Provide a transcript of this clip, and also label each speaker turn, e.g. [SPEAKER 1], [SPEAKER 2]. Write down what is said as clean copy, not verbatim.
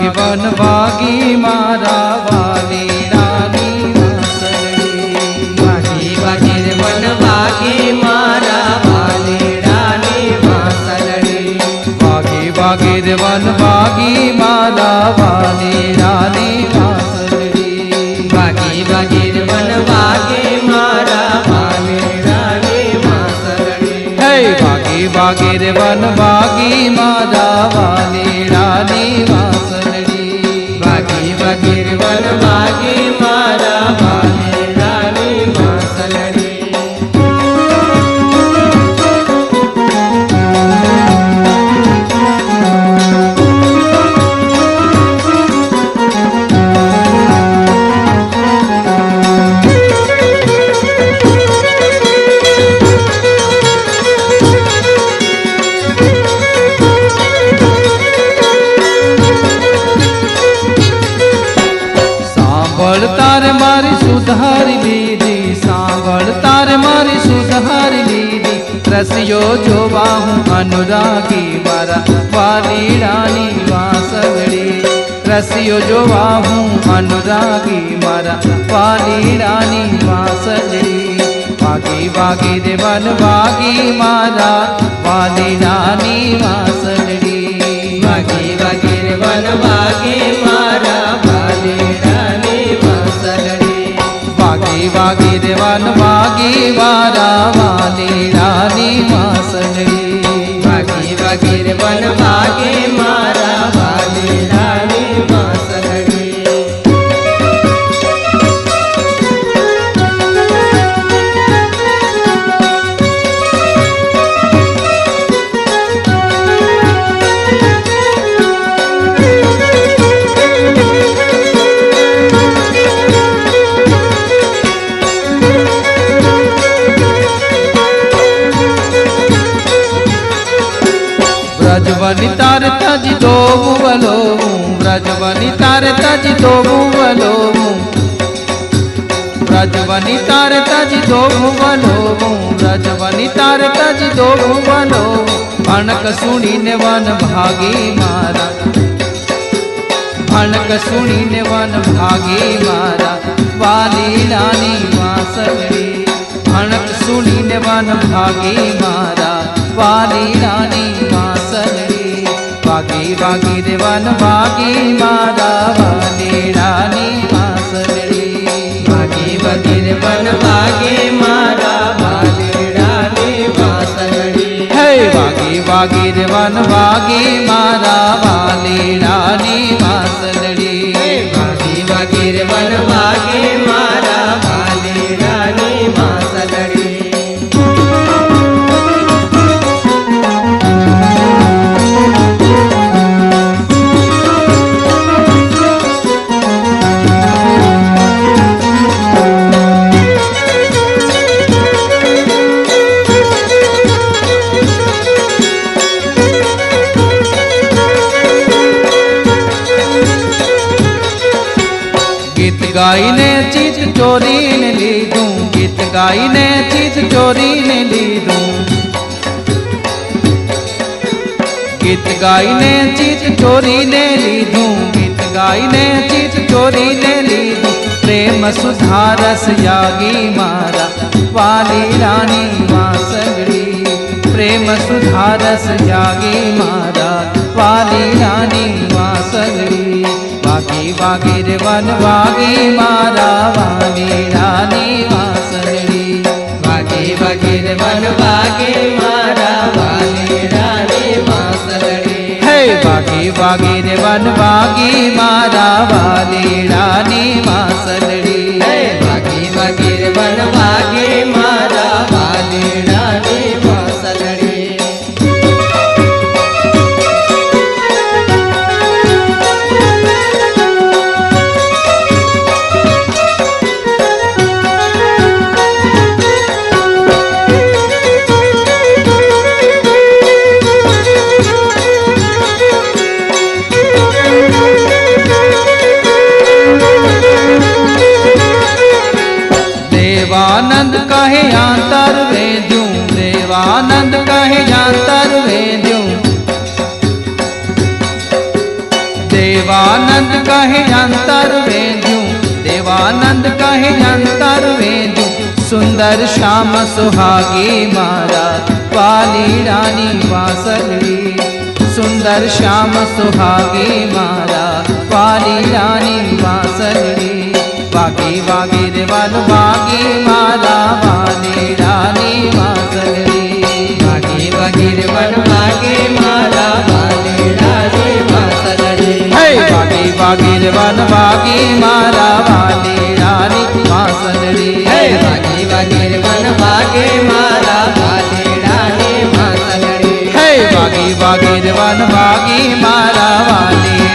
[SPEAKER 1] વાગે વન વાગી મારા વાલીડાની વાસળી
[SPEAKER 2] વાગે વાગે રે વન વાગે મારા વાલીડાની વાસળી
[SPEAKER 1] વાગે વાગે રે વન વાગી મારા વાલીડાની વાસળી
[SPEAKER 2] વાગે વાગે રે વન વાગે મારા વાલીડાની વાસળી
[SPEAKER 1] હે વાગે વાગે રે વન વાગી મારા વાલીડાની વાસળી
[SPEAKER 2] વાગે વાગે રે વન વાગે મારા વાલીડાની વાસળી
[SPEAKER 1] સાંભળ તારે મારી સુધારી લીધી સાંભળ તારે મારી સુધારી લીધી રસિયો જોવા હું અનુરાગી મારા વાલીડાની વાસળી રસિયો જોવા હું અનુરાગી મારા વાલીડાની વાસળી વાગી વાગી રે વન વાગી મારા વાલીડાની વાસળી
[SPEAKER 2] વાગે વાગે રે વન વાગે મારા વાલીડાની વાસળી
[SPEAKER 1] વાગી વાગી રે વન વાગી મારા વાલીડાની વાસળી
[SPEAKER 2] વાગે વાગે રે વન વાગે મારા વાલીડાની વાસળી
[SPEAKER 1] વ્રજવની તારે તજી દો મુવલો વ્રજવની તારે તજી દો મુવલો વ્રજવની તારે તજી દો મુવલો વ્રજવની તારે તજી દો મુવલો ભણક સુણીને વન ભાગી મારા ભણક સુણીને વન ભાગી મારા વાલીડાની વાસળી ભણક સુણીને વન ભાગી મારા વાલીડાની વાસળી વાગી વાગી રે વન વાગી મારા વાલીડાની વાસળી
[SPEAKER 2] વાગે વાગે રે વન વાગે મારા વાલીડાની વાસળી
[SPEAKER 1] હે વાગી વાગી રે વન વાગી મારા વાલીડાની વાસળી
[SPEAKER 2] વાગે વાગે રે વન વાગે મારા વાલીડાની વાસળી
[SPEAKER 1] ગીત ગાઈને ચીજ ચોરીને લીધું ગીત ગાઈને ચીજ ચોરીને લીધું ગીત ગાઈને ચીજ ચોરીને લીધું ગીત ગાઈને ચીજ ચોરીને લીધું પ્રેમ સુધારસ યાગી મારા વાલીડાની વાસળી પ્રેમ સુધારસ યાગી મારા વાલીડાની વાસળી વાગી વાગી રે વન વાગી મારા વાલીડાની વાસળી
[SPEAKER 2] વાગે વાગે રે વન વાગે મારા વાલીડાની વાસળી
[SPEAKER 1] હે વાગી વાગી રે વન વાગી મારા વાલીડાની વાસળી
[SPEAKER 2] હે વાગે વાગે રે વન વાગે મારા વાલીડાની વાસળી
[SPEAKER 1] अंतर वेंदू देवानंद कहे अंतर वेंदू सुंदर श्याम सुहागी मारा वालीडानी वासलड़ी सुंदर श्याम सुहागी मारा वालीडानी वासलड़ी वागी वागी रे वन वागी मारा वालीडानी वासलड़ी
[SPEAKER 2] वागी वागी रे वन वागी मारा वालीडानी वासलड़ी
[SPEAKER 1] हे वागी वागी रे वन वागी मारा वालीडानी वासलड़ी
[SPEAKER 2] हे वागी वागी रे वन वागी मारा वालीडानी वासलड़ी
[SPEAKER 1] हे वागी वागी रे वन वागी मारा वाली